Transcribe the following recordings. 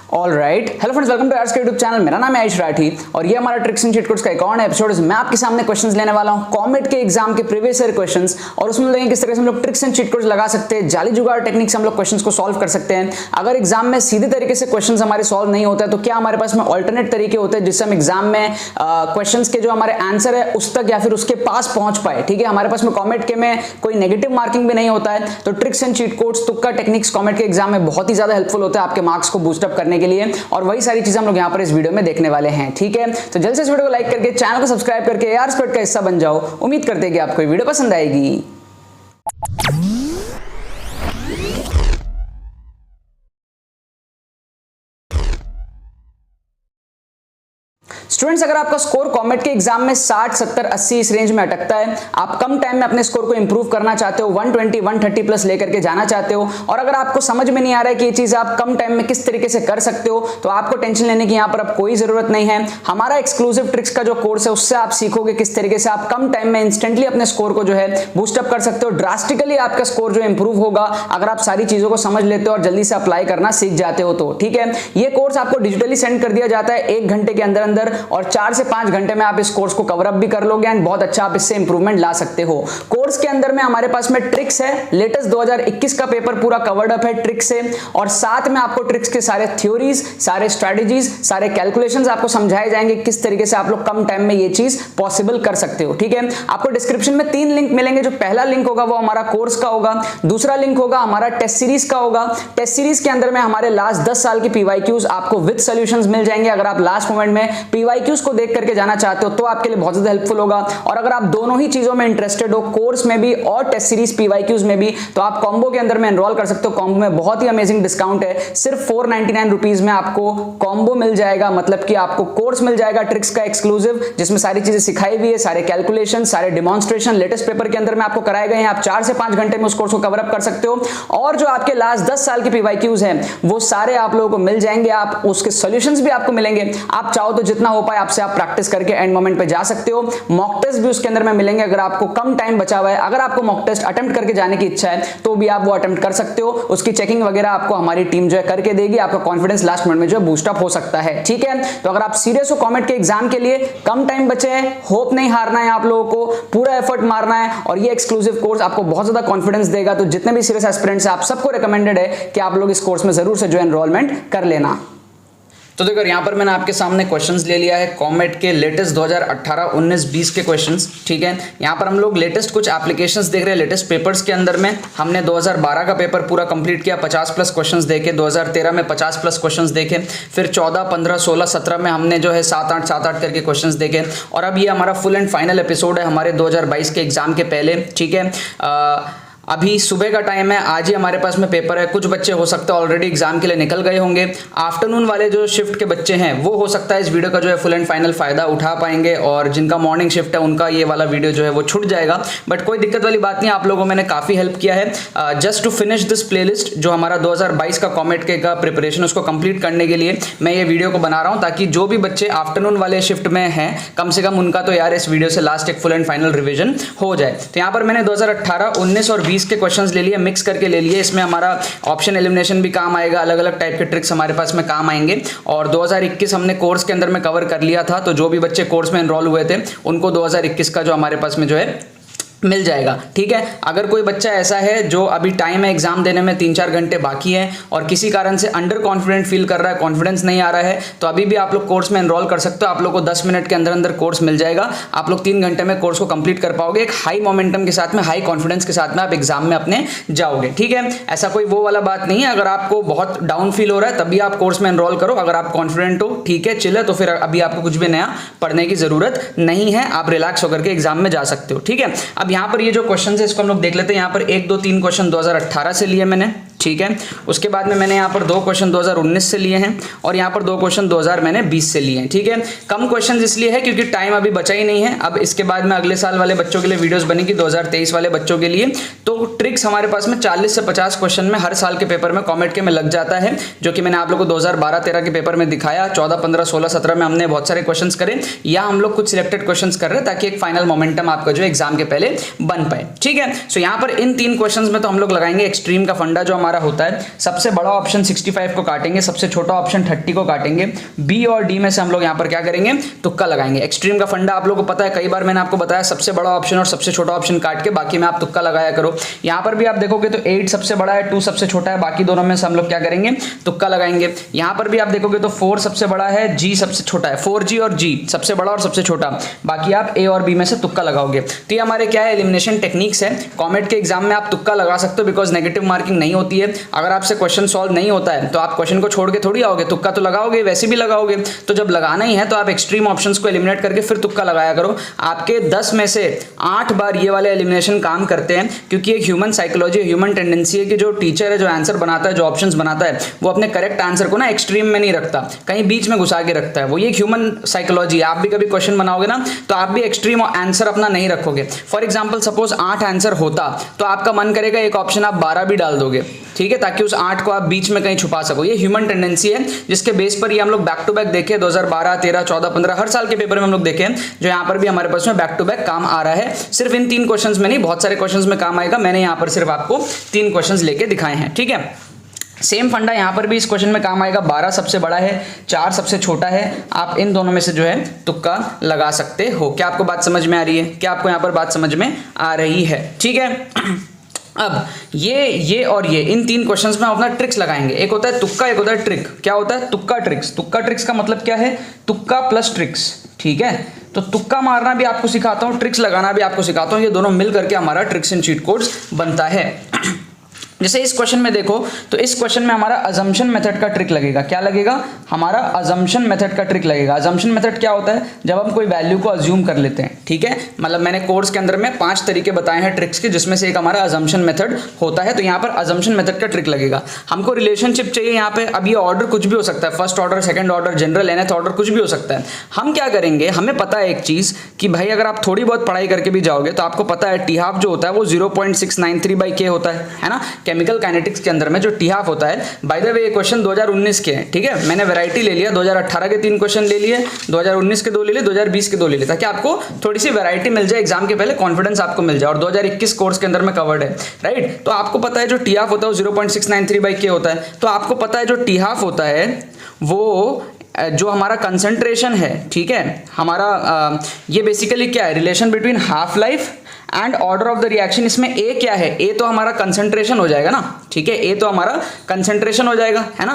All right, hello friends, welcome to arts के YouTube channel. मेरा नाम है आयुष राठी और ये हमारा ट्रिक्स एंड चीट कोड्स का एक और एपिसोड है। मैं आपके सामने क्वेश्चंस लेने वाला हूं कॉमेट के एग्जाम के प्रीवियस ईयर क्वेश्चंस, और उसमें देखेंगे किस तरह से हम लोग ट्रिक्स एंड चीट कोड्स लगा सकते हैं, जाली जुगाड़ टेक्निक से हम लोग क्वेश्चंस को सॉल्व कर सकते हैं। अगर एग्जाम में सीधे तरीके से क्वेश्चंस हमारे सॉल्व नहीं होता है तो क्या हमारे पास में ऑल्टरनेट तरीके होते हैं जिससे हम एग्जाम में क्वेश्चंस के जो हमारे आंसर है उस तक या फिर उसके पास पहुंच पाए। ठीक है, हमारे पास में कॉमेट के में कोई नेगेटिव मार्किंग भी नहीं होता है, तो ट्रिक्स एंड चीट कोड्स, तुक्का टेक्निक्स कॉमेट के एग्जाम में बहुत ही ज्यादा हेल्पफुल होता है आपके मार्क्स को बूस्ट अप करने के लिए, और वही सारी चीजें हम लोग यहाँ पर इस वीडियो में देखने वाले हैं। ठीक है, तो जल्द से इस वीडियो को लाइक करके चैनल को सब्सक्राइब करके यार स्प्रेड का हिस्सा बन जाओ। उम्मीद करते हैं कि आपको ये वीडियो पसंद आएगी। स्टूडेंट्स, अगर आपका स्कोर कॉमेट के एग्जाम में 60, 70, 80 इस रेंज में अटकता है, आप कम टाइम में अपने स्कोर को इंप्रूव करना चाहते हो, 120, 130 प्लस लेकर के जाना चाहते हो, और अगर आपको समझ में नहीं आ रहा है कि ये चीज आप कम टाइम में किस तरीके से कर सकते हो, तो आपको टेंशन लेने की यहाँ पर अब कोई जरूरत नहीं है। हमारा एक्सक्लूसिव ट्रिक्स का जो कोर्स है उससे आप सीखोगे किस तरीके से आप कम टाइम में इंस्टेंटली अपने स्कोर को जो है बूस्ट अप कर सकते हो। ड्रास्टिकली आपका स्कोर जो इंप्रूव होगा अगर आप सारी चीजों को समझ लेते हो और जल्दी से अप्लाई करना सीख जाते हो तो। ठीक है, ये कोर्स आपको डिजिटली सेंड कर दिया जाता है 1 घंटे के अंदर अंदर, और 4 से 5 घंटे में आप इस कोर्स को कवर अप भी कर लोगे एंड बहुत अच्छा आप इससे इंप्रूवमेंट ला सकते हो। कोर्स के अंदर में हमारे पास में ट्रिक्स है, लेटेस्ट 2021 का पेपर पूरा कवर्ड अप है ट्रिक्स से, और साथ में आपको ट्रिक्स के सारे थ्योरीज, सारे स्ट्रेटजीज, सारे कैलकुलेशंस आपको समझाए जाएंगे किस तरीके से आप लोग कम टाइम में ये चीज पॉसिबल कर सकते हो। ठीक है, आपको डिस्क्रिप्शन में 3 लिंक मिलेंगे। जो पहला लिंक होगा वो हमारा कोर्स का होगा, दूसरा लिंक होगा हमारा टेस्ट सीरीज का होगा। टेस्ट सीरीज के अंदर में हमारे लास्ट 10 साल की पीवाईक्यूज आपको विद सॉल्यूशंस मिल जाएंगे। अगर आप लास्ट मोमेंट में पीवाईक्यूज को देख करके जाना चाहते हो तो आपके लिए बहुत ज्यादा हेल्पफुल होगा, और अगर आप दोनों ही चीजों में इंटरेस्टेड हो, कोर्स में भी और टेस्ट सीरीज पीवाईक्यूज में भी, तो आप कॉम्बो के अंदर में एनरोल कर सकते हो। कॉम्बो में बहुत ही अमेजिंग डिस्काउंट है, सिर्फ 499 रुपीज में आपको कॉम्बो मिल जाएगा। मतलब कि आपको कोर्स मिल जाएगा ट्रिक्स का एक्सक्लूसिव, जिसमें सारी चीजें सिखाई हुई है, सारे कैलकुलेशन, सारे डिमॉन्स्ट्रेशन लेटेस्ट पेपर के अंदर में आपको कराए गए हैं। आप 4 से 5 घंटे में उस कोर्स को कवर अप कर सकते हो, और जो आपके लास्ट 10 साल की पीवाईक्यूज हैं वो सारे आप लोगों को मिल जाएंगे। आप उसके सॉल्यूशंस भी आपको मिलेंगे। आप चाहो तो जितना हो पाए आपसे आप प्रैक्टिस करके एंड मोमेंट पे जा सकते हो। मॉक टेस्ट भी उसके अंदर में मिलेंगे अगर आपको कम टाइम बचा हुआ है। अगर आपको मॉक टेस्ट अटेम्प्ट करके जाने की इच्छा है तो भी आप वो अटेम्प्ट कर सकते हो। उसकी चेकिंग वगैरह आपको हमारी टीम जो है करके देगी। आपका कॉन्फिडेंस लास्ट मिनट में जो है बूस्ट अप हो सकता है। ठीक है, तो अगर आप सीरियस हो कॉमेट के एग्जाम के लिए, कम टाइम बचे है, होप नहीं हारना है आप लोगों को, पूरा एफर्ट मारना है, और ये एक्सक्लूसिव कोर्स आपको बहुत ज्यादा कॉन्फिडेंस देगा। तो जितने भी सीरियस एस्पिरेंट्स हैं आप सबको रिकमेंडेड है कि आप लोग इस कोर्स में जरूर से जो एनरोलमेंट कर लेना। तो देखो यहाँ पर मैंने आपके सामने क्वेश्चंस ले लिया है कॉमेट के लेटेस्ट 2018, 19, 20 के क्वेश्चंस। ठीक है, यहाँ पर हम लोग लेटेस्ट कुछ एप्लीकेशंस देख रहे हैं। लेटेस्ट पेपर्स के अंदर में हमने 2012 का पेपर पूरा कंप्लीट किया, 50 प्लस क्वेश्चंस देखे। 2013 में 50 प्लस क्वेश्चंस देखे। फिर 14, 15, 16, 17 में हमने जो है 7-8 करके क्वेश्चंस देखे, और अब ये हमारा फुल एंड फाइनल एपिसोड है हमारे 2022 के एग्जाम के पहले। ठीक है, अभी सुबह का टाइम है, आज ही हमारे पास में पेपर है। कुछ बच्चे हो सकता है ऑलरेडी एग्जाम के लिए निकल गए होंगे। आफ्टरनून वाले जो शिफ्ट के बच्चे हैं वो हो सकता है इस वीडियो का जो है फुल एंड फाइनल फायदा उठा पाएंगे, और जिनका मॉर्निंग शिफ्ट है उनका ये वाला वीडियो जो है वो छूट जाएगा। बट कोई दिक्कत वाली बात नहीं, आप लोगों मैंने काफ़ी हेल्प किया है। Just to finish this playlist, जो हमारा 2022 का कॉमेट के का प्रिपरेशन उसको कंप्लीट करने के लिए मैं ये वीडियो को बना रहा हूँ, ताकि जो भी बच्चे आफ्टरनून वाले शिफ्ट में हैं कम से कम उनका तो यार इस वीडियो से लास्ट एक फुल एंड फाइनल रिविजन हो जाए। तो यहाँ पर मैंने 2018, 19 और 20 के क्वेश्चन ले लिए, मिक्स करके ले लिए। इसमें हमारा ऑप्शन एलिमिनेशन भी काम आएगा, अलग अलग टाइप के ट्रिक्स हमारे पास में काम आएंगे। और 2021 हमने कोर्स के अंदर में कवर कर लिया था, तो जो भी बच्चे कोर्स में एनरोल हुए थे उनको 2021 का जो हमारे पास में जो है मिल जाएगा। ठीक है, अगर कोई बच्चा ऐसा है जो अभी टाइम है एग्जाम देने में 3-4 घंटे बाकी है और किसी कारण से अंडर कॉन्फिडेंट फील कर रहा है, कॉन्फिडेंस नहीं आ रहा है, तो अभी भी आप लोग कोर्स में एनरोल कर सकते हो। आप लोग को 10 मिनट के अंदर अंदर कोर्स मिल जाएगा। आप लोग 3 घंटे में कोर्स को कंप्लीट कर पाओगे। एक हाई मोमेंटम के साथ में, हाई कॉन्फिडेंस के साथ में आप एग्जाम में अपने जाओगे। ठीक है, ऐसा कोई वो वाला बात नहीं है। अगर आपको बहुत डाउन फील हो रहा है तभी आप कोर्स में एनरोल करो। अगर आप कॉन्फिडेंट हो, ठीक है, चिल है, तो फिर अभी आपको कुछ भी नया पढ़ने की जरूरत नहीं है। आप रिलैक्स होकर के एग्जाम में जा सकते हो। ठीक है, अब यहाँ पर ये जो क्वेश्चन है इसको हम लोग देख लेते हैं। यहाँ पर 1, 2, 3 क्वेश्चन 2018 से लिए मैंने। ठीक है, उसके बाद में मैंने यहाँ पर 2 क्वेश्चन 2019 से लिए हैं, और यहाँ पर 2 क्वेश्चन 2020 से लिए हैं। ठीक है, कम क्वेश्चन इसलिए है क्योंकि टाइम अभी बचा ही नहीं है। अब इसके बाद में अगले साल वाले बच्चों के लिए वीडियोस बनेगी, 2023 वाले बच्चों के लिए। तो ट्रिक्स हमारे पास में 40 से 50 क्वेश्चन में हर साल के पेपर में कॉमेट के में लग जाता है, जो कि मैंने आप लोगों को 2012-13 के पेपर में दिखाया। 14, 15, 16, 17 में हमने बहुत सारे क्वेश्चन करे, या हम लोग कुछ सिलेक्टेड क्वेश्चन कर रहे हैं ताकि एक फाइनल मोमेंटम आपका जो एग्जाम के पहले बन पाए। ठीक है, सो यहाँ पर इन 3 क्वेश्चन में तो हम लोग लगाएंगे एक्सट्रीम का फंडा जो हमारा होता है, सबसे बड़ा ऑप्शन 65 को काटेंगे, सबसे छोटा ऑप्शन 30 को काटेंगे, बी और डी में से हम लोग यहाँ पर क्या करेंगे, तुक्का लगाएंगे। एक्सट्रीम का फंडा आप लोगों को पता है, कई बार मैंने आपको बताया, सबसे बड़ा ऑप्शन और सबसे छोटा ऑप्शन काट के बाकी में आप तुक्का लगाया करो। यहाँ पर भी आप देखोगे तो 8 सबसे बड़ा है, 2 सबसे छोटा है, बाकी दोनों में से हम लोग क्या करेंगे, तुक्का लगाएंगे। यहाँ पर भी आप देखोगे तो 4 सबसे बड़ा है, जी सबसे छोटा है, 4G और G सबसे बड़ा और सबसे छोटा, बाकी आप ए और बी में से तुक्का लगाओगे। तो ये हमारे क्या है, एलिमिनेशन टेक्निक्स है। कॉमेट के एग्जाम में आप तुक्का लगा सकते हो, बिकॉज नेगेटिव मार्किंग नहीं होती है। अगर आपसे क्वेश्चन सॉल्व नहीं होता है तो आप क्वेश्चन को छोड़ के थोड़ी आओगे, तुक्का तो लगाओगे, वैसे भी लगाओगे। तो जब लगाना ही है तो आप एक्सट्रीम ऑप्शंस को एलिमिनेट करके फिर तुक्का लगाया करो। आपके 10 में से 8 बार ये वाले एलिमिनेशन काम करते हैं, क्योंकि एक ह्यूमन साइकोलॉजी, ह्यूमन टेंडेंसी है कि जो टीचर है, जो आंसर बनाता है, जो ऑप्शंस बनाता है, वो अपने करेक्ट आंसर को ना एक्सट्रीम में नहीं रखता, कहीं बीच में घुसा के रखता है। वो ये ह्यूमन साइकोलॉजी, आप भी कभी क्वेश्चन बनाओगे ना तो आप भी एक्सट्रीम आंसर अपना नहीं रखोगे। फॉर एग्जाम्पल सपोज 8 आंसर होता तो आपका मन करेगा एक ऑप्शन आप 12 भी डाल दोगे, ठीक है, ताकि उस 8 को आप बीच में कहीं छुपा सको। ये ह्यूमन टेंडेंसी है, जिसके बेस पर ये हम लोग बैक टू बैक देखे 2012, 13, 14, 15 हर साल के पेपर में हम लोग देखे, जो यहाँ पर भी हमारे पास में बैक टू बैक काम आ रहा है। सिर्फ इन 3 क्वेश्चंस में नहीं, बहुत सारे क्वेश्चंस में काम आएगा। मैंने यहाँ पर सिर्फ आपको 3 क्वेश्चंस लेके दिखाए हैं, ठीक है। सेम फंडा यहाँ पर भी इस क्वेश्चन में काम आएगा। 12 सबसे बड़ा है, 4 सबसे छोटा है, आप इन दोनों में से जो है तुक्का लगा सकते हो। क्या आपको बात समझ में आ रही है? क्या आपको यहाँ पर बात समझ में आ रही है? ठीक है। अब ये और ये इन 3 क्वेश्चंस में अपना ट्रिक्स लगाएंगे। एक होता है तुक्का, एक होता है ट्रिक। क्या होता है? तुक्का ट्रिक्स। तुक्का ट्रिक्स का मतलब क्या है? तुक्का प्लस ट्रिक्स, ठीक है। तो तुक्का मारना भी आपको सिखाता हूँ, ट्रिक्स लगाना भी आपको सिखाता हूँ। ये दोनों मिल करके हमारा ट्रिक्स एंड चीट कोड्स बनता है। जैसे इस क्वेश्चन में देखो तो इस क्वेश्चन में हमारा अजम्पशन मेथड का ट्रिक लगेगा। क्या लगेगा? हमारा अजम्पशन मेथड का ट्रिक लगेगा। अजम्पशन मेथड क्या होता है? जब हम कोई वैल्यू को अज्यूम कर लेते हैं, ठीक है। मतलब मैंने कोर्स के अंदर में 5 तरीके बताए हैं ट्रिक्स के, जिसमें से एक हमारा अजम्पशन मेथड होता है। तो यहाँ पर अजम्पशन मेथड का ट्रिक लगेगा। हमको रिलेशनशिप चाहिए यहाँ पे। अब ये ऑर्डर कुछ भी हो सकता है, first order, second order, general, nth order, कुछ भी हो सकता है। हम क्या करेंगे, हमें पता है एक चीज कि भाई अगर आप थोड़ी बहुत पढ़ाई करके भी जाओगे तो आपको पता है टी हाफ जो होता है वो 0.693/k होता है ना। केमिकल काइनेटिक्स के अंदर में जो टी हाफ होता है, बाय द वे ये क्वेश्चन 2019 के हैं, ठीक है। मैंने वैरायटी ले लिया, 2018 के 3 क्वेश्चन ले लिए, 2019 के 2 ले लिए, 2020 के 2 ले लिए, ताकि आपको थोड़ी सी वैरायटी मिल जाए एग्जाम के पहले, कॉन्फिडेंस आपको मिल जाए। और 2021 कोर्स के अंदर में कवर्ड है, राइट। तो आपको पता है जो टी हाफ होता है वो 0.693/k होता है। तो आपको पता है जो टी हाफ होता है वो जो हमारा कंसंट्रेशन है, ठीक है, हमारा ये बेसिकली क्या है, relation between half life and order of the reaction. इसमें ए क्या है? ए तो हमारा कंसंट्रेशन हो जाएगा ना, ठीक है। ए तो हमारा कंसंट्रेशन हो जाएगा, है ना,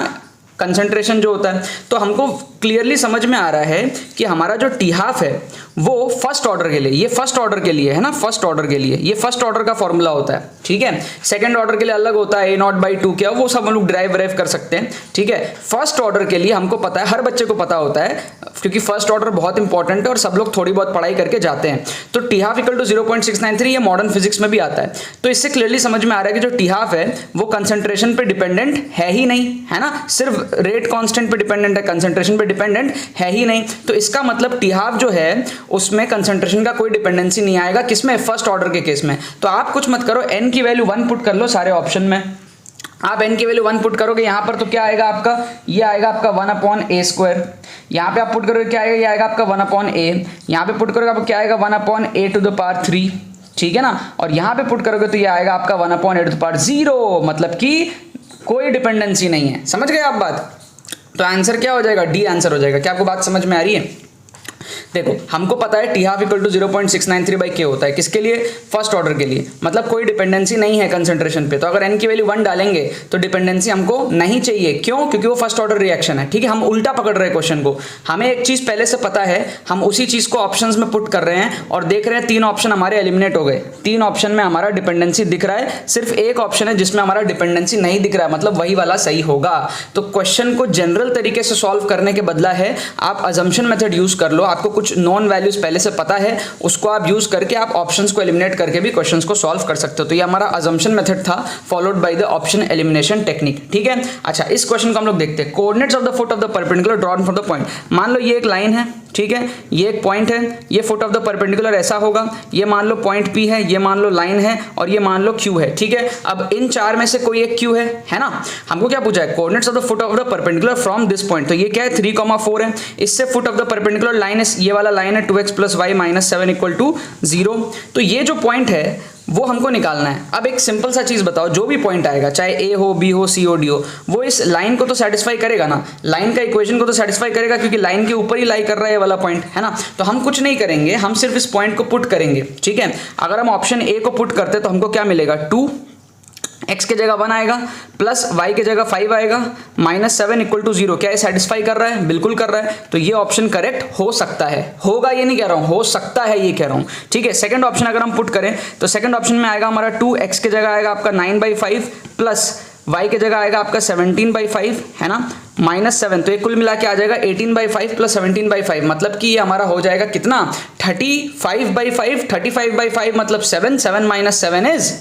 कंसंट्रेशन जो होता है। तो हमको क्लियरली समझ में आ रहा है कि हमारा जो टी हाफ है वो फर्स्ट ऑर्डर के लिए, ये फर्स्ट ऑर्डर के लिए है ना, फर्स्ट ऑर्डर के लिए ये फर्स्ट ऑर्डर का फॉर्मूला होता है, ठीक है। सेकंड ऑर्डर के लिए अलग होता है, A0/2 क्या, वो सब हम लोग ड्राइव कर सकते हैं, ठीक है। फर्स्ट ऑर्डर के लिए हमको पता है, हर बच्चे को पता होता है, क्योंकि फर्स्ट ऑर्डर बहुत इंपॉर्टेंट है और सब लोग थोड़ी बहुत पढ़ाई करके जाते हैं। तो टी हाफ इक्वल टू 0.693, ये मॉडर्न फिजिक्स में भी आता है। तो इससे क्लियरली समझ में आ रहा है कि जो टी हाफ है वो कंसंट्रेशन पे डिपेंडेंट है ही नहीं, है ना, सिर्फ रेट कांस्टेंट पे डिपेंडेंट है, कंसंट्रेशन पे डिपेंडेंट है ही नहीं। तो इसका मतलब टी हाफ जो है उसमें कंसंट्रेशन का कोई डिपेंडेंसी नहीं आएगा, किसमें? फर्स्ट ऑर्डर के केस में। तो आप कुछ मत करो, n की वैल्यू 1 पुट कर लो सारे ऑप्शन में। आप n की वैल्यू 1 पुट करोगे यहाँ पर तो क्या आएगा आपका, ये आएगा आपका 1/a²। यहाँ पे आप पुट करोगे क्या आएगा, ये आएगा आपका 1/a। यहाँ पे पुट करोगे आपको क्या आएगा, 1/a⁴, ठीक है ना। और यहाँ पे पुट करोगे तो ये आएगा आपका 1/a⁴, मतलब कि कोई डिपेंडेंसी नहीं है। समझ गए आप बात? तो आंसर क्या हो जाएगा? डी आंसर हो जाएगा। क्या आपको बात समझ में आ रही है? देखो हमको पता है T half equal to 0.693/k होता है, किसके लिए? फर्स्ट ऑर्डर के लिए, मतलब कोई डिपेंडेंसी नहीं है कंसंट्रेशन पे। तो अगर n की वैल्यू 1 डालेंगे तो डिपेंडेंसी हमको नहीं चाहिए। क्यों? क्योंकि वो फर्स्ट ऑर्डर रिएक्शन है, ठीक है। हम उल्टा पकड़ रहे हैं क्वेश्चन को। हमें एक चीज पहले से पता है, हम उसी चीज को ऑप्शंस में पुट कर रहे हैं और देख रहे हैं 3 ऑप्शन हमारे एलिमिनेट हो गए। 3 ऑप्शन में हमारा डिपेंडेंसी दिख रहा है, सिर्फ एक ऑप्शन है जिसमें हमारा डिपेंडेंसी नहीं दिख रहा है, मतलब वही वाला सही होगा। तो क्वेश्चन को जनरल तरीके से सॉल्व करने के बदला है आप अजम्पशन मेथड यूज कर लो। आपको कुछ नॉन वैल्यूज पहले से पता है, उसको आप यूज करके आप ऑप्शंस को एलिमिनेट करके भी क्वेश्चंस को सॉल्व कर सकते हो। तो ये हमारा अजम्पशन मेथड था, followed by the option elimination technique, ठीक है। अच्छा, इस क्वेश्चन को हम लोग देखते हैं। Coordinates of the foot of the perpendicular drawn from the point. मान लो ये एक लाइन है, ठीक है, ये एक पॉइंट है, ये फुट ऑफ द परपेंडिकुलर ऐसा होगा, ये मान लो पॉइंट P है, ये मान लो लाइन है और ये मान लो Q है, ठीक है। अब इन 4 में से कोई एक Q है ना। हमको क्या पूछा है? Coordinates of the foot of the perpendicular from this point. तो ये क्या है? 3,4 है। इससे foot of the perpendicular line है, ये वाला लाइन है 2x + y - 7 = 0। तो ये जो पॉइंट है वो हमको निकालना है। अब एक सिंपल सा चीज़ बताओ, जो भी पॉइंट आएगा चाहे ए हो, बी हो, सी हो, डी हो, वो इस लाइन को तो सेटिस्फाई करेगा ना, लाइन का इक्वेशन को तो सेटिस्फाई करेगा, क्योंकि लाइन के ऊपर ही लाई कर रहा है ये वाला पॉइंट, है ना। तो हम कुछ नहीं करेंगे, हम सिर्फ इस पॉइंट को पुट करेंगे, ठीक है। अगर हम ऑप्शन ए को पुट करते तो हमको क्या मिलेगा, 2 x के जगह 1 आएगा, प्लस y के जगह 5 आएगा, -7 = 0। क्या ये सेटिस्फाई कर रहा है? बिल्कुल कर रहा है। तो ये ऑप्शन करेक्ट हो सकता है, होगा ये नहीं कह रहा हूं, हो सकता है ये कह रहा हूं, ठीक है। सेकंड ऑप्शन अगर हम पुट करें तो सेकंड ऑप्शन में आएगा हमारा 2x के जगह आएगा आपका 9/5 प्लस y के जगह आएगा आपका 17/5, है ना, -7। तो ये कुल मिला के आ जाएगा 18/5 प्लस 17/5, मतलब कि ये हमारा हो जाएगा कितना, 35/5। 35/5 मतलब 7, 7 - 7 इज,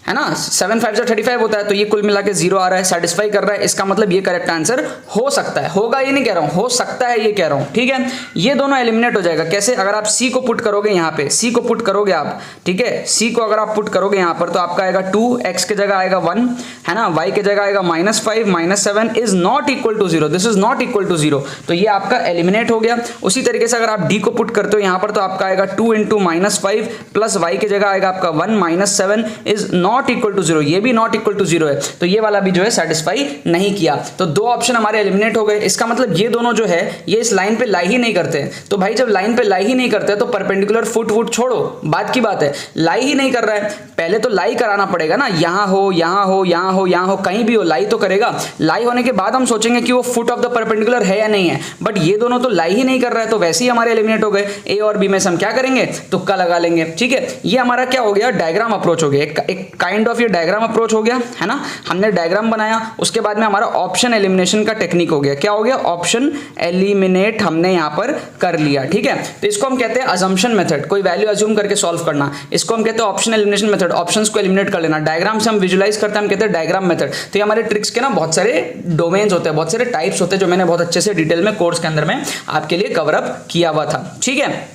है ना, 7 5 35 होता है। तो ये कुल मिला के 0 आ रहा है, सेटिस्फाई कर रहा है। इसका मतलब ये करेक्ट आंसर हो सकता है, होगा ये नहीं कह रहा हूं, हो सकता है ये कह रहा हूं, ठीक है। ये दोनों एलिमिनेट हो जाएगा। कैसे? अगर आप सी को पुट करोगे यहाँ पे, सी को पुट करोगे आप, ठीक है, सी को अगर आप पुट करोगे यहाँ पर तो आपका आएगा 2, x के जगह आएगा 1, है ना, y के जगह आएगा -5 -7 is not equal to 0, this is not equal to 0। तो ये आपका एलिमिनेट हो गया। उसी तरीके से अगर आप डी को पुट करते हो यहाँ पर तो आपका आएगा 2 × -5 प्लस y के जगह आएगा आपका 1 -7 इज नॉट इक्वल टू 0, ये भी नॉट इक्वल टू 0 है। तो ये वाला भी जो है सेटिस्फाई नहीं किया। तो 2 ऑप्शन हमारे एलिमिनेट हो गए। इसका मतलब ये दोनों जो है ये इस लाइन पे लाई ही नहीं करते। तो भाई जब लाइन पे लाई ही नहीं करते तो परपेंडिकुलर फुट वुट छोड़ो, बात की बात है, लाई ही नहीं कर रहा है, पहले तो लाई कराना पड़ेगा ना, यहां हो, यहां हो, यहां हो, यहां हो, कहीं भी हो, लाई तो करेगा। लाई होने के बाद हम सोचेंगे कि वो फुट ऑफ द परपेंडिकुलर है या नहीं है, बट ये दोनों तो लाई ही नहीं कर रहा है, तो वैसे ही हमारे एलिमिनेट हो गए। ए और बी में से हम क्या करेंगे, तुक्का लगा लेंगे, ठीक है। ये हमारा क्या हो गया, डायग्राम अप्रोच हो गया, एक काइंड ऑफ ये डायग्राम अप्रोच हो गया, है ना। हमने डायग्राम बनाया, उसके बाद में हमारा ऑप्शन एलिमिनेशन का टेक्निक हो गया। क्या हो गया, ऑप्शन एलिमिनेट हमने यहां पर कर लिया, ठीक है। तो इसको हम कहते हैं अजम्पशन मेथड, कोई वैल्यू अज्यूम करके सॉल्व करना। इसको हम कहते हैं ऑप्शन एलिमिनेशन मेथड, ऑप्शंस को एलिमिनेट कर लेना। डायग्राम से हम विजुलाइज करते हैं, हम कहते हैं डायग्राम मेथड। तो ये हमारे ट्रिक्स के ना बहुत सारे डोमेन्स होते हैं, बहुत सारे टाइप्स होते हैं, जो मैंने बहुत अच्छे से डिटेल में कोर्स के अंदर में आपके लिए कवर अप किया हुआ था, ठीक है।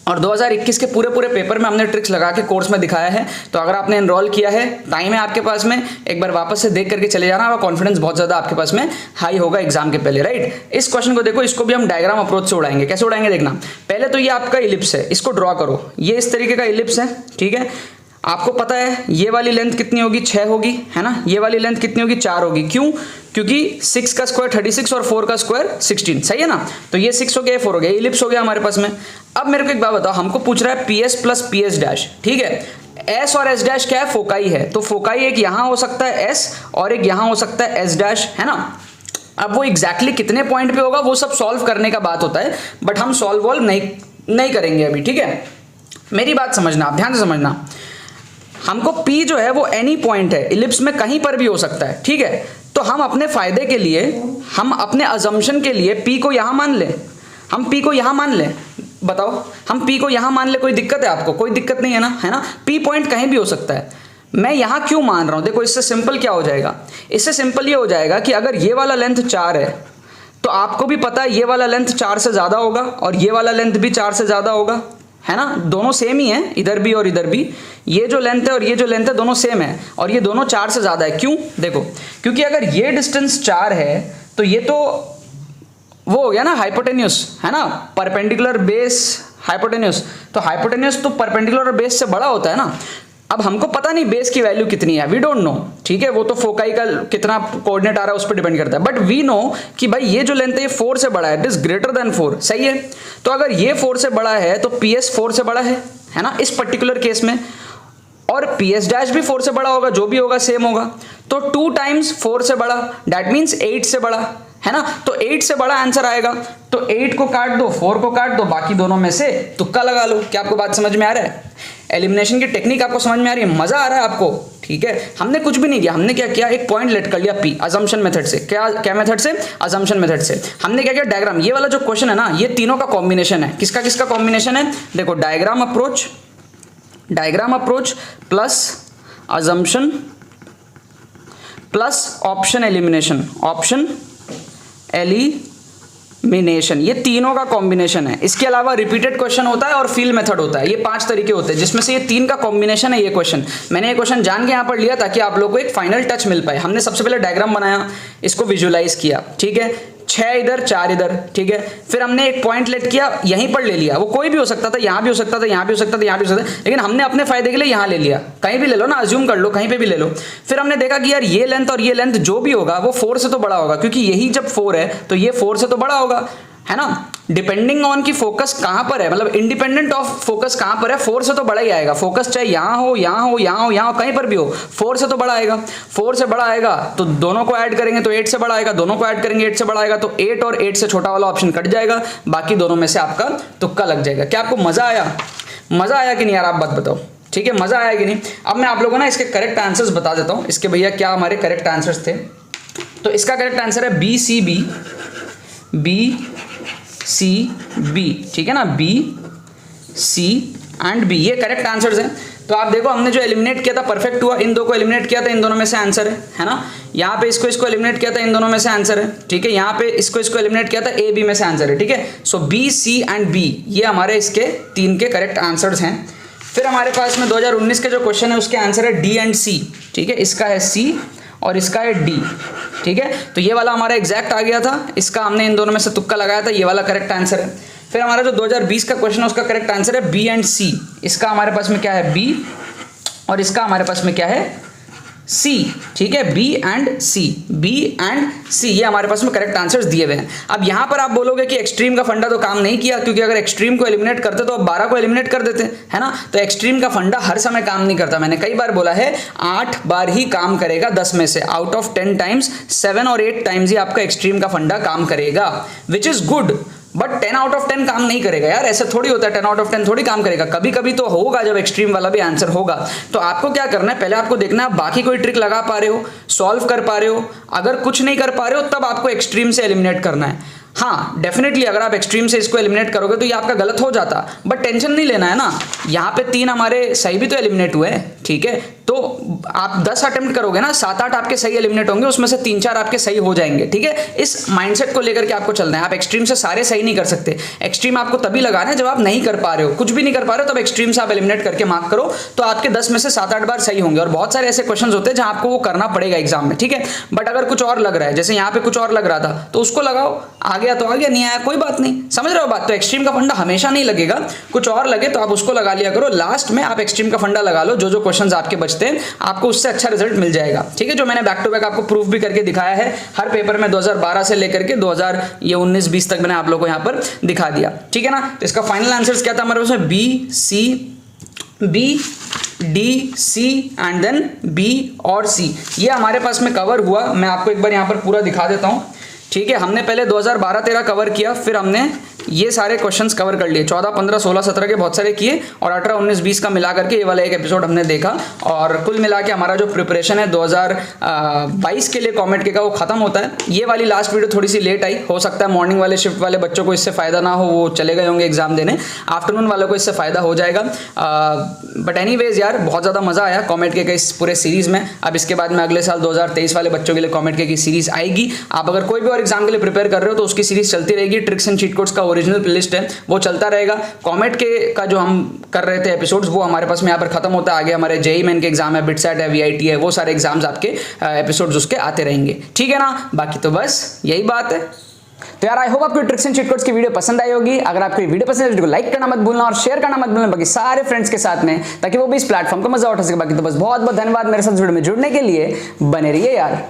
और 2021 के पूरे पेपर में हमने ट्रिक्स लगा के कोर्स में दिखाया है। तो अगर आपने एनरोल किया है, टाइम है आपके पास में, एक बार वापस से देख करके चले जाना, कॉन्फिडेंस बहुत ज्यादा आपके पास में हाई होगा एग्जाम के पहले, राइट। इस क्वेश्चन को देखो, इसको भी हम डायग्राम अप्रोच से उड़ाएंगे। कैसे उड़ाएंगे देखना, पहले तो ये आपका इलिप्स है, इसको ड्रॉ करो। ये इस तरीके का इलिप्स है, ठीक है। आपको पता है ये वाली लेंथ कितनी होगी, 6 होगी, है ना। ये वाली लेंथ कितनी होगी, 4 होगी। क्यों? क्योंकि 6 का स्क्वायर 36 और 4 का स्क्वायर 16, सही है ना। तो ये 6 हो गया, 4 हो गया, इलिप्स हो गया हमारे पास में। अब मेरे को एक बात बताओ, हमको पूछ रहा है PS प्लस PS डैश, ठीक है। S और S डैश क्या है, फोकाई है। तो फोकाई एक यहां हो सकता है S और एक यहां हो सकता है S डैश, है ना। अब वो एग्जैक्टली कितने पॉइंट पे होगा वो सब सॉल्व करने का बात होता है, बट हम सॉल्व नहीं करेंगे अभी, ठीक है। मेरी बात समझना, आप ध्यान से समझना। हमको P जो है वो एनी पॉइंट है, इलिप्स में कहीं पर भी हो सकता है, ठीक है। तो हम अपने फायदे के लिए, हम अपने अजम्पशन के लिए P को यहां मान लें, हम P को यहां मान लें। बताओ, हम P को यहां मान ले, कोई दिक्कत है आपको? कोई दिक्कत नहीं है ना, है ना। P पॉइंट कहीं भी हो सकता है। मैं यहां क्यों मान रहा हूं, देखो इससे सिंपल क्या हो जाएगा, इससे सिंपल ये हो जाएगा कि अगर ये वाला लेंथ 4 है तो आपको भी पता है ये वाला लेंथ 4 से ज्यादा होगा और ये वाला लेंथ भी 4 से ज्यादा होगा, है ना। दोनों सेम ही है, इधर भी और इधर भी। ये जो लेंथ है और ये जो लेंथ है दोनों सेम है, और ये दोनों 4 से ज्यादा है। क्यों? देखो, क्योंकि अगर ये डिस्टेंस 4 है तो ये तो वो हो गया ना हाइपोटेन्यूस, है ना, परपेंडिकुलर बेस हाइपोटेन्यूस। तो हाइपोटेन्यूस तो परपेंडिकुलर बेस से बड़ा होता है ना। अब हमको पता नहीं बेस की वैल्यू कितनी है, वी डोंट नो, ठीक है। वो तो फोकाई का कितना कोऑर्डिनेट आ रहा है उस पर डिपेंड करता है, बट वी नो कि भाई ये जो लेंथ है ये 4 से बड़ा है, इट इज ग्रेटर देन 4, सही है। तो अगर ये 4 से बड़ा है तो PS 4 से बड़ा है ना, इस पर्टिकुलर केस में। और PS डैश भी 4 से बड़ा होगा, जो भी होगा सेम होगा। तो 2 टाइम्स 4 से बड़ा, दैट मीन्स 8 से बड़ा, है ना। तो 8 से बड़ा आंसर आएगा। तो 8 को काट दो, 4 को काट दो, बाकी दोनों में से तुक्का लगा लो। क्या आपको बात समझ में आ रहा है? एलिमिनेशन की टेक्निक आपको समझ में आ रही है, मजा आ रहा है आपको, ठीक है। हमने कुछ भी नहीं किया, हमने क्या किया, एक पॉइंट लेट कर लिया P अजम्पशन मेथड से। क्या मेथड से? अजम्पशन मेथड से। हमने क्या किया, डायग्राम, ये वाला जो क्वेश्चन है ना, ये तीनों का कॉम्बिनेशन है। किसका किसका कॉम्बिनेशन है? देखो, diagram approach plus assumption plus option elimination, ये तीनों का कॉम्बिनेशन है। इसके अलावा रिपीटेड क्वेश्चन होता है और फील्ड मेथड होता है। ये 5 तरीके होते हैं, जिसमें से ये 3 का कॉम्बिनेशन है ये क्वेश्चन। मैंने ये क्वेश्चन जान के यहाँ पर लिया ताकि आप लोगों को एक फाइनल टच मिल पाए। हमने सबसे पहले डायग्राम बनाया, इसको विजुलाइज किया, ठीक है। 6 6 इधर 4 इधर, ठीक है। फिर हमने एक पॉइंट लेट किया, यहीं पर ले लिया, वो कोई भी हो सकता था, यहां भी हो सकता था, यहां भी हो सकता था, यहां भी हो सकता था, लेकिन हमने अपने फायदे के लिए यहां ले लिया। कहीं भी ले लो ना, अज्यूम कर लो, कहीं पे भी ले लो। फिर हमने देखा कि यार ये लेंथ और ये लेंथ जो भी होगा वो 4 से तो बड़ा होगा, क्योंकि यही जब 4 है तो ये 4 से तो बड़ा होगा, है ना। डिपेंडिंग ऑन की फोकस कहां पर है, मतलब इंडिपेंडेंट ऑफ फोकस कहां पर है, 4 से तो बड़ा ही आएगा। फोकस चाहे यहां हो, यहां हो, यहां हो, यहां हो, कहीं पर भी हो, 4 से तो बड़ा आएगा। 4 से बड़ा आएगा तो दोनों को ऐड करेंगे तो 8 से बड़ा आएगा, दोनों को ऐड करेंगे 8 से बड़ा आएगा, तो 8 और 8 से छोटा वाला ऑप्शन कट जाएगा, बाकी दोनों में से आपका तुक्का लग जाएगा। क्या आपको मजा आया? मजा आया कि नहीं यार, आप बात बताओ, ठीक है, मजा आया कि नहीं। अब मैं आप लोगों को ना इसके करेक्ट आंसर्स बता देता हूं, इसके भैया क्या हमारे करेक्ट आंसर्स थे। तो इसका करेक्ट आंसर है B C B, B C B, ठीक है ना, बी सी एंड बी, ये करेक्ट आंसर्स हैं। तो आप देखो हमने जो एलिमिनेट किया था परफेक्ट हुआ, इन दो को एलिमिनेट किया था, इन दोनों में से आंसर है ना। यहाँ पे इसको एलिमिनेट किया था, इन दोनों में से आंसर है, ठीक है। यहाँ पे इसको एलिमिनेट किया था, ए बी में से आंसर है, ठीक है। सो बी सी एंड बी ये हमारे इसके 3 के करेक्ट आंसर्स हैं। फिर हमारे पास में 2019 के जो क्वेश्चन है उसके आंसर है डी एंड सी, ठीक है। इसका है सी और इसका है डी, ठीक है। तो ये वाला हमारा एग्जैक्ट आ गया था, इसका हमने इन दोनों में से तुक्का लगाया था, ये वाला करेक्ट आंसर है। फिर हमारा जो 2020 का क्वेश्चन है उसका करेक्ट आंसर है बी एंड सी, इसका हमारे पास में क्या है बी और इसका हमारे पास में क्या है सी, ठीक है। B and C, B and C, ये हमारे पास में करेक्ट आंसर्स दिए हुए हैं। अब यहां पर आप बोलोगे कि एक्सट्रीम का फंडा तो काम नहीं किया, क्योंकि अगर एक्सट्रीम को एलिमिनेट करते तो अब 12 को एलिमिनेट कर देते, है ना। तो एक्सट्रीम का फंडा हर समय काम नहीं करता, मैंने कई बार बोला है, 8 बार ही काम करेगा 10 में से, आउट ऑफ 10 टाइम्स 7 और 8 टाइम्स ही आपका एक्सट्रीम का फंडा काम करेगा, which is good. But 10 out of 10 काम नहीं करेगा यार, ऐसा थोड़ी होता है, 10 आउट ऑफ 10 थोड़ी काम करेगा, कभी कभी तो होगा जब एक्सट्रीम वाला भी आंसर होगा। तो आपको क्या करना है, पहले आपको देखना है बाकी कोई ट्रिक लगा पा रहे हो, सॉल्व कर पा रहे हो। अगर कुछ नहीं कर पा रहे हो तब आपको एक्सट्रीम से एलिमिनेट करना है। हाँ डेफिनेटली अगर आप एक्सट्रीम से इसको एलिमिनेट करोगे तो ये आपका गलत हो जाता, बट टेंशन नहीं लेना है ना, यहाँ पे 3 हमारे सही भी तो एलिमिनेट हुए, ठीक है। तो आप 10 अटेम्प्ट करोगे ना, 7-8 आपके सही एलिमिनेट होंगे, उसमें से 3-4 आपके सही हो जाएंगे, ठीक है। इस माइंडसेट को लेकर के आपको चलना है। आप एक्सट्रीम से सारे सही नहीं कर सकते, एक्सट्रीम आपको तभी लगाना है जब आप नहीं कर पा रहे हो, कुछ भी नहीं कर पा रहे हो, तब एक्सट्रीम से आप एलिमिनेट करके मार्क करो, तो आपके 10 में से 7-8 बार सही होंगे। और बहुत सारे ऐसे क्वेश्चन होते हैं जहां आपको वो करना पड़ेगा एग्जाम में, ठीक है। बट अगर कुछ और लग रहा है, जैसे यहाँ पे कुछ और लग रहा था, तो उसको लगाओ, आ गया तो आ गया, नहीं आया कोई बात नहीं, समझ रहे हो बात। तो एक्सट्रीम का फंडा हमेशा नहीं लगेगा, कुछ और लगे तो आप उसको लगा लिया करो, लास्ट में आप एक्सट्रीम का फंडा लगा लो, जो जो क्वेश्चंस आपके बचते हैं आपको उससे अच्छा रिजल्ट मिल जाएगा, ठीक है। जो मैंने बैक टू बैक आपको प्रूफ भी करके दिखाया है हर पेपर में, 2012 से लेकर के 2019-20 तक मैंने आप लोगों को यहाँ पर दिखा दिया, ठीक है ना। तो इसका फाइनल आंसर क्या था हमारे पास में, B C B D C and then B और सी, ये हमारे पास में कवर हुआ। मैं आपको एक बार यहाँ पर पूरा दिखा देता हूँ, ठीक है। हमने पहले 2012-13 कवर किया, फिर हमने ये सारे क्वेश्चंस कवर कर लिए, 14, 15, 16, 17 के बहुत सारे किए, और 18, 19, 20 का मिला करके ये वाला एक एपिसोड हमने देखा। और कुल मिला के हमारा जो प्रिपरेशन है 2022 के लिए कॉमेट के का वो खत्म होता है। ये वाली लास्ट वीडियो थोड़ी सी लेट आई, हो सकता है मॉर्निंग वाले शिफ्ट वाले बच्चों को इससे फायदा ना हो, वो चले गए होंगे एग्जाम देने, आफ्टरनून वालों को इससे फायदा हो जाएगा। बट एनीवेज यार बहुत ज़्यादा मज़ा आया कॉमेट के इस पूरे सीरीज़ में। अब इसके बाद में अगले साल 2023 वाले बच्चों के लिए कॉमेट के की सीरीज़ आएगी। आप अगर कोई भी और एग्जाम के लिए प्रिपेयर कर रहे हो तो उसकी सीरीज़ चलती रहेगी। ट्रिक्स एंड चीट कोड्स का ओरिजिनल प्लेलिस्ट है, वो चलता रहेगा। कॉमेट के का जो हम कर रहे थे एपिसोड्स वो हमारे पास में यहाँ पर खत्म होता है, आगे हमारे जेईई मेन के एग्जाम है, बिटसेट है, वीआईटी है, वो सारे एग्जाम्स आपके एपिसोड्स उसके आते रहेंगे, ठीक है ना। बाकी तो बस यही बात है। तो यार आई होप आपको ट्रिक्स एंड चीट कोड्स की वीडियो पसंद आई होगी। अगर आपको ये वीडियो पसंद है तो वीडियो को लाइक करना मत भूलना और शेयर करना मत भूलना बाकी सारे फ्रेंड्स के साथ में, ताकि वो भी इस प्लेटफॉर्म का मजा उठा सके। बाकी तो बस बहुत बहुत धन्यवाद मेरे साथ वीडियो में जुड़ने के लिए, बने रहिए यार।